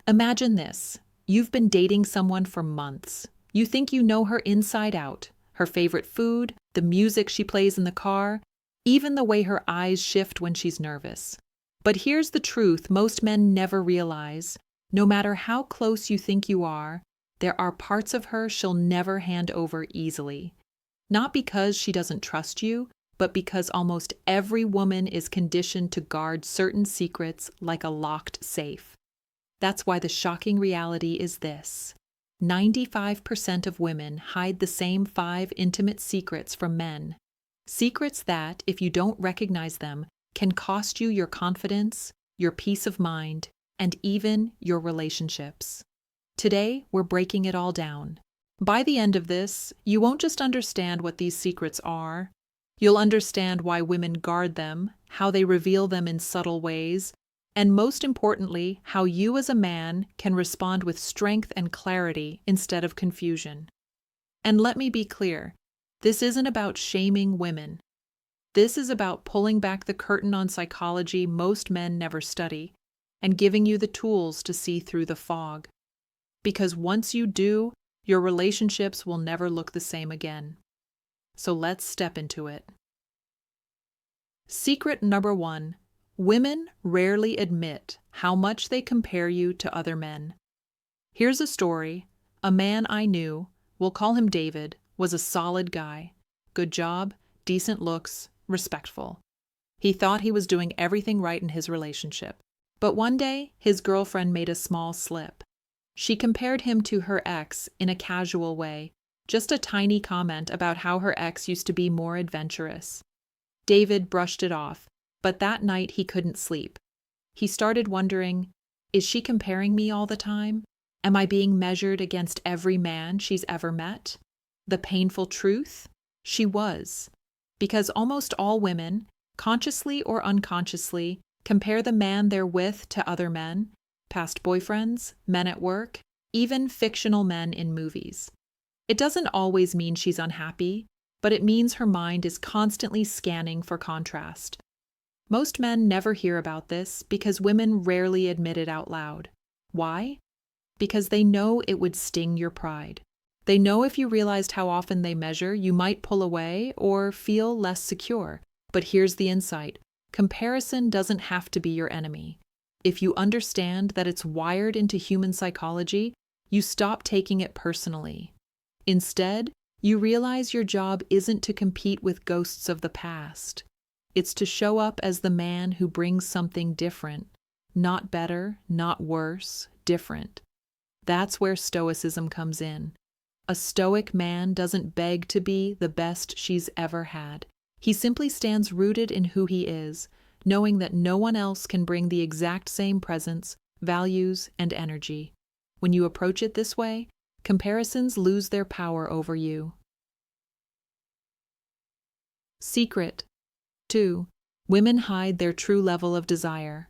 Imagine this. You've been dating someone for months. You think you know her inside out, her favorite food, the music she plays in the car, even the way her eyes shift when she's nervous. But here's the truth most men never realize. No matter how close you think you are, there are parts of her she'll never hand over easily. Not because she doesn't trust you, but because almost every woman is conditioned to guard certain secrets like a locked safe. That's why the shocking reality is this. 95% of women hide the same 5 intimate secrets from men. Secrets that, if you don't recognize them, can cost you your confidence, your peace of mind, and even your relationships. Today, we're breaking it all down. By the end of this, you won't just understand what these secrets are. You'll understand why women guard them, how they reveal them in subtle ways, and most importantly, how you as a man can respond with strength and clarity instead of confusion. And let me be clear, this isn't about shaming women. This is about pulling back the curtain on psychology most men never study and giving you the tools to see through the fog. Because once you do, your relationships will never look the same again. So let's step into it. Secret number 1. Women rarely admit how much they compare you to other men. Here's a story. A man I knew, we'll call him David, was a solid guy. Good job, decent looks, respectful. He thought he was doing everything right in his relationship. But one day, his girlfriend made a small slip. She compared him to her ex in a casual way, just a tiny comment about how her ex used to be more adventurous. David brushed it off, but that night he couldn't sleep. He started wondering, is she comparing me all the time? Am I being measured against every man she's ever met? The painful truth? She was. Because almost all women, consciously or unconsciously, compare the man they're with to other men, past boyfriends, men at work, even fictional men in movies. It doesn't always mean she's unhappy, but it means her mind is constantly scanning for contrast. Most men never hear about this because women rarely admit it out loud. Why? Because they know it would sting your pride. They know if you realized how often they measure, you might pull away or feel less secure. But here's the insight. Comparison doesn't have to be your enemy. If you understand that it's wired into human psychology, you stop taking it personally. Instead, you realize your job isn't to compete with ghosts of the past. It's to show up as the man who brings something different. Not better, not worse, different. That's where Stoicism comes in. A Stoic man doesn't beg to be the best she's ever had. He simply stands rooted in who he is, knowing that no one else can bring the exact same presence, values, and energy. When you approach it this way, comparisons lose their power over you. Secret 2. Women hide their true level of desire.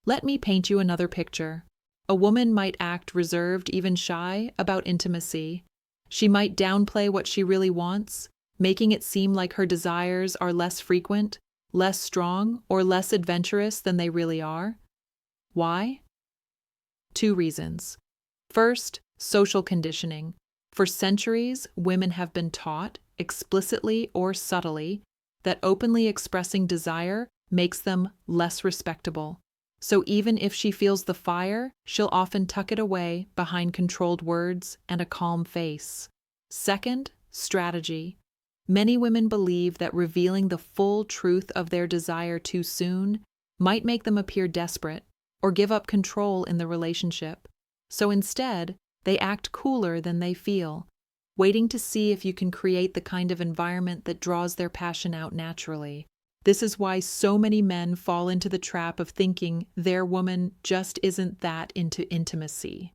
Let me paint you another picture. A woman might act reserved, even shy, about intimacy. She might downplay what she really wants, making it seem like her desires are less frequent, less strong, or less adventurous than they really are. Why? 2 reasons. First, social conditioning. For centuries, women have been taught, explicitly or subtly, that openly expressing desire makes them less respectable. So even if she feels the fire, she'll often tuck it away behind controlled words and a calm face. Second, strategy. Many women believe that revealing the full truth of their desire too soon might make them appear desperate or give up control in the relationship. So instead, they act cooler than they feel, waiting to see if you can create the kind of environment that draws their passion out naturally. This is why so many men fall into the trap of thinking their woman just isn't that into intimacy.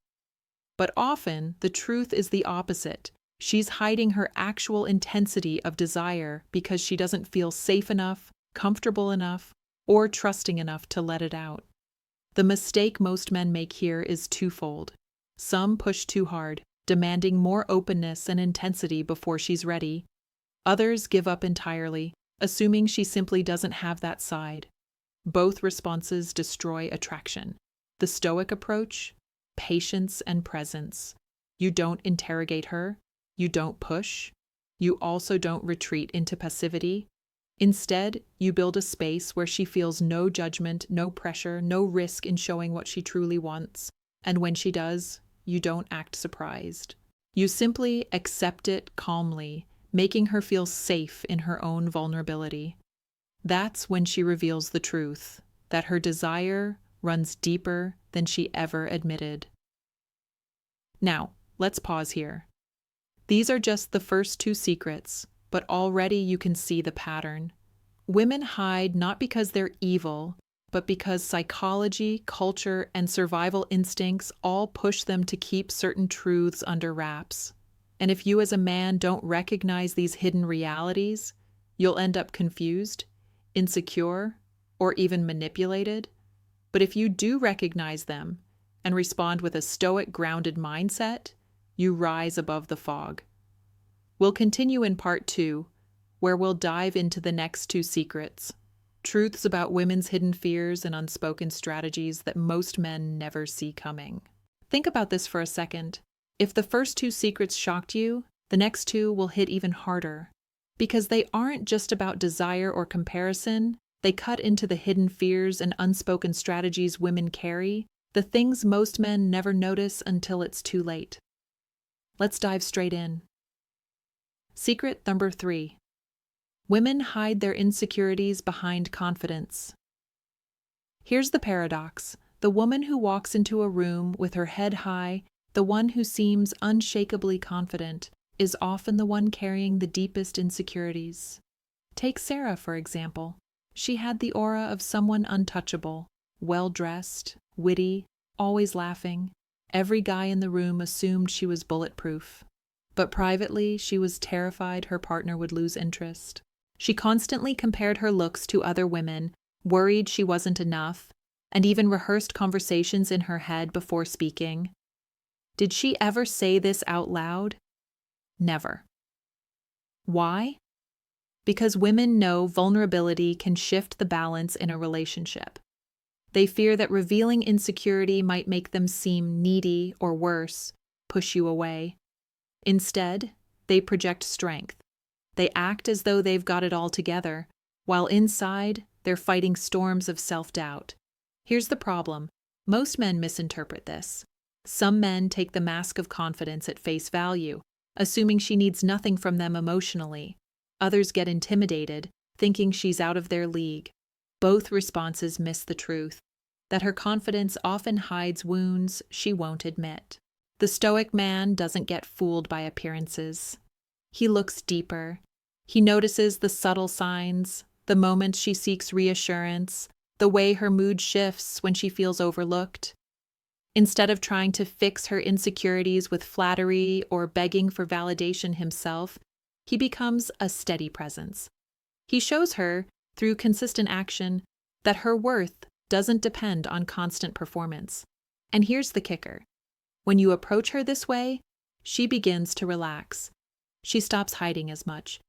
But often, the truth is the opposite. She's hiding her actual intensity of desire because she doesn't feel safe enough, comfortable enough, or trusting enough to let it out. The mistake most men make here is twofold. Some push too hard, demanding more openness and intensity before she's ready. Others give up entirely, assuming she simply doesn't have that side. Both responses destroy attraction. The Stoic approach, patience and presence. You don't interrogate her. You don't push. You also don't retreat into passivity. Instead, you build a space where she feels no judgment, no pressure, no risk in showing what she truly wants. And when she does, you don't act surprised. You simply accept it calmly, making her feel safe in her own vulnerability. That's when she reveals the truth, that her desire runs deeper than she ever admitted. Now, let's pause here. These are just the first two secrets, but already you can see the pattern. Women hide not because they're evil, but because psychology, culture, and survival instincts all push them to keep certain truths under wraps. And if you as a man don't recognize these hidden realities, you'll end up confused, insecure, or even manipulated. But if you do recognize them and respond with a stoic, grounded mindset, you rise above the fog. We'll continue in part 2, where we'll dive into the next two secrets, truths about women's hidden fears and unspoken strategies that most men never see coming. Think about this for a second. If the first two secrets shocked you, the next two will hit even harder. Because they aren't just about desire or comparison, they cut into the hidden fears and unspoken strategies women carry, the things most men never notice until it's too late. Let's dive straight in. Secret number 3. Women hide their insecurities behind confidence. Here's the paradox. The woman who walks into a room with her head high, the one who seems unshakably confident, is often the one carrying the deepest insecurities. Take Sarah, for example. She had the aura of someone untouchable, well-dressed, witty, always laughing. Every guy in the room assumed she was bulletproof. But privately, she was terrified her partner would lose interest. She constantly compared her looks to other women, worried she wasn't enough, and even rehearsed conversations in her head before speaking. Did she ever say this out loud? Never. Why? Because women know vulnerability can shift the balance in a relationship. They fear that revealing insecurity might make them seem needy or worse, push you away. Instead, they project strength. They act as though they've got it all together, while inside, they're fighting storms of self-doubt. Here's the problem. Most men misinterpret this. Some men take the mask of confidence at face value, assuming she needs nothing from them emotionally. Others get intimidated, thinking she's out of their league. Both responses miss the truth, that her confidence often hides wounds she won't admit. The Stoic man doesn't get fooled by appearances. He looks deeper. He notices the subtle signs, the moments she seeks reassurance, the way her mood shifts when she feels overlooked. Instead of trying to fix her insecurities with flattery or begging for validation himself, he becomes a steady presence. He shows her, through consistent action, that her worth doesn't depend on constant performance. And here's the kicker. When you approach her this way, she begins to relax. She stops hiding as much.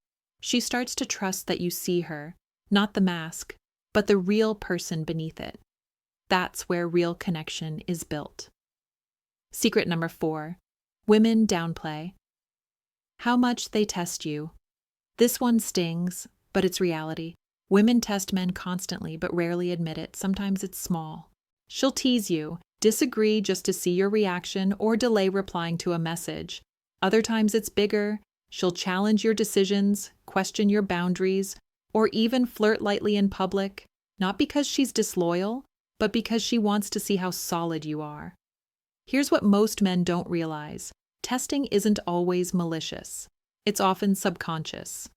She starts to trust that you see her, not the mask, but the real person beneath it. That's where real connection is built. Secret number 4. Women downplay. How much they test you. This one stings, but it's reality. Women test men constantly, but rarely admit it. Sometimes it's small. She'll tease you, disagree just to see your reaction, or delay replying to a message. Other times it's bigger. She'll challenge your decisions, question your boundaries, or even flirt lightly in public, not because she's disloyal, but because she wants to see how solid you are. Here's what most men don't realize. Testing isn't always malicious. It's often subconscious.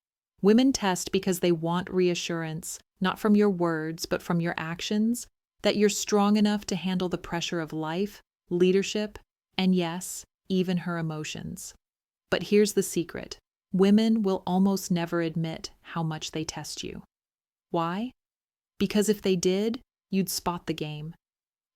Women test because they want reassurance, not from your words, but from your actions, that you're strong enough to handle the pressure of life, leadership, and yes, even her emotions. But here's the secret. Women will almost never admit how much they test you. Why? Because if they did, you'd spot the game.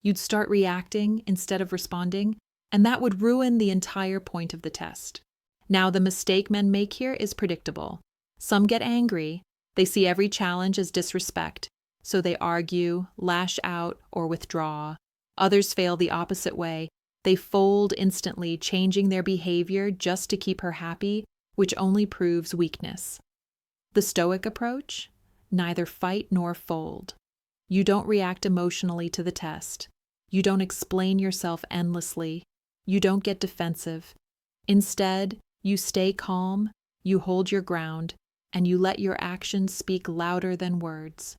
You'd start reacting instead of responding, and that would ruin the entire point of the test. Now, the mistake men make here is predictable. Some get angry. They see every challenge as disrespect, so they argue, lash out, or withdraw. Others fail the opposite way. They fold instantly, changing their behavior just to keep her happy, which only proves weakness. The Stoic approach? Neither fight nor fold. You don't react emotionally to the test. You don't explain yourself endlessly. You don't get defensive. Instead, you stay calm, you hold your ground, and you let your actions speak louder than words.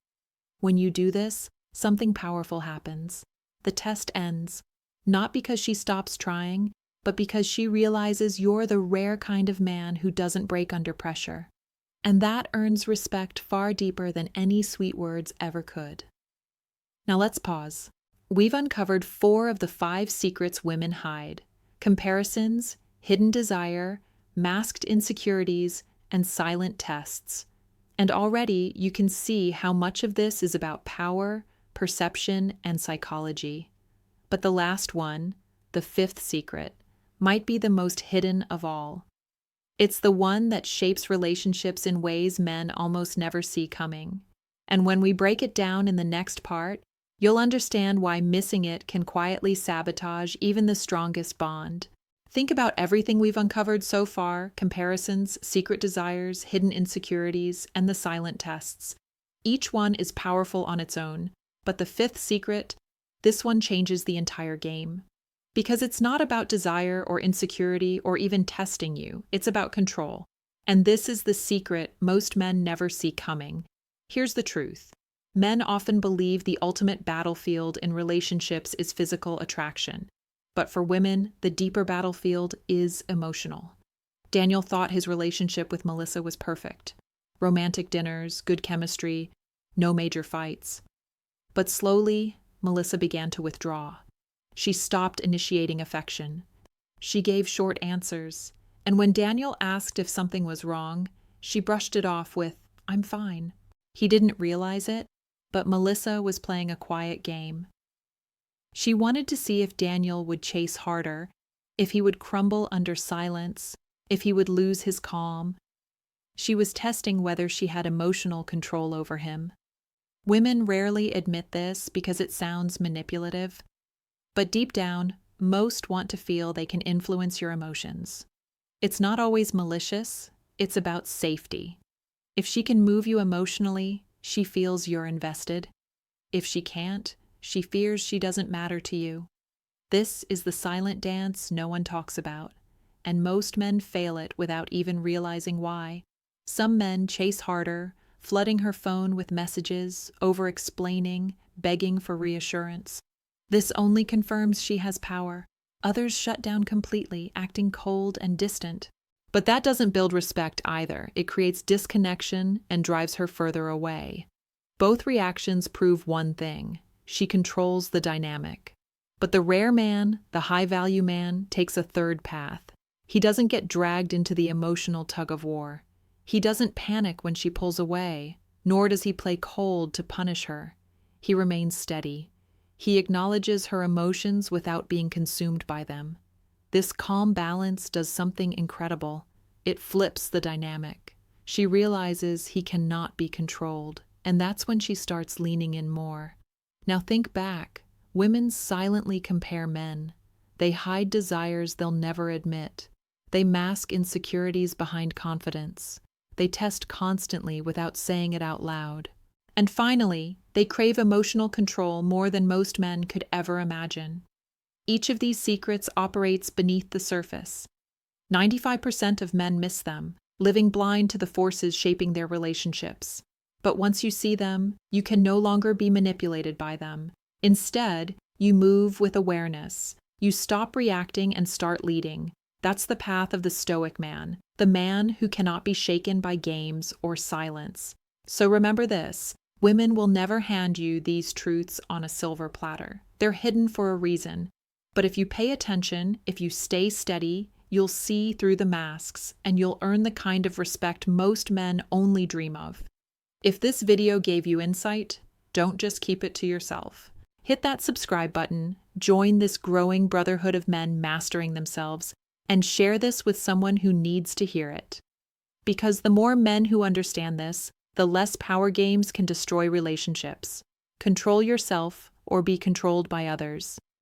When you do this, something powerful happens. The test ends, not because she stops trying, but because she realizes you're the rare kind of man who doesn't break under pressure. And that earns respect far deeper than any sweet words ever could. Now let's pause. We've uncovered 4 of the 5 secrets women hide: comparisons, hidden desire, masked insecurities, and silent tests. And already you can see how much of this is about power, perception, and psychology. But the last one, the 5th secret, might be the most hidden of all. It's the one that shapes relationships in ways men almost never see coming. And when we break it down in the next part, you'll understand why missing it can quietly sabotage even the strongest bond. Think about everything we've uncovered so far: comparisons, secret desires, hidden insecurities, and the silent tests. Each one is powerful on its own, but the 5th secret, this one changes the entire game. Because it's not about desire or insecurity or even testing you, it's about control. And this is the secret most men never see coming. Here's the truth. Men often believe the ultimate battlefield in relationships is physical attraction. But for women, the deeper battlefield is emotional. Daniel thought his relationship with Melissa was perfect. Romantic dinners, good chemistry, no major fights. But slowly, Melissa began to withdraw. She stopped initiating affection. She gave short answers. And when Daniel asked if something was wrong, she brushed it off with, "I'm fine." He didn't realize it, but Melissa was playing a quiet game. She wanted to see if Daniel would chase harder, if he would crumble under silence, if he would lose his calm. She was testing whether she had emotional control over him. Women rarely admit this because it sounds manipulative, but deep down, most want to feel they can influence your emotions. It's not always malicious, it's about safety. If she can move you emotionally, she feels you're invested. If she can't, she fears she doesn't matter to you. This is the silent dance no one talks about, and most men fail it without even realizing why. Some men chase harder, flooding her phone with messages, over-explaining, begging for reassurance. This only confirms she has power. Others shut down completely, acting cold and distant. But that doesn't build respect either. It creates disconnection and drives her further away. Both reactions prove one thing: she controls the dynamic. But the rare man, the high-value man, takes a third path. He doesn't get dragged into the emotional tug-of-war. He doesn't panic when she pulls away, nor does he play cold to punish her. He remains steady. He acknowledges her emotions without being consumed by them. This calm balance does something incredible. It flips the dynamic. She realizes he cannot be controlled, and that's when she starts leaning in more. Now think back. Women silently compare men. They hide desires they'll never admit. They mask insecurities behind confidence. They test constantly without saying it out loud. And finally, they crave emotional control more than most men could ever imagine. Each of these secrets operates beneath the surface. 95% of men miss them, living blind to the forces shaping their relationships. But once you see them, you can no longer be manipulated by them. Instead, you move with awareness. You stop reacting and start leading. That's the path of the Stoic man, the man who cannot be shaken by games or silence. So remember this: women will never hand you these truths on a silver platter. They're hidden for a reason. But if you pay attention, if you stay steady, you'll see through the masks, and you'll earn the kind of respect most men only dream of. If this video gave you insight, don't just keep it to yourself. Hit that subscribe button, join this growing brotherhood of men mastering themselves, and share this with someone who needs to hear it. Because the more men who understand this, the less power games can destroy relationships. Control yourself or be controlled by others.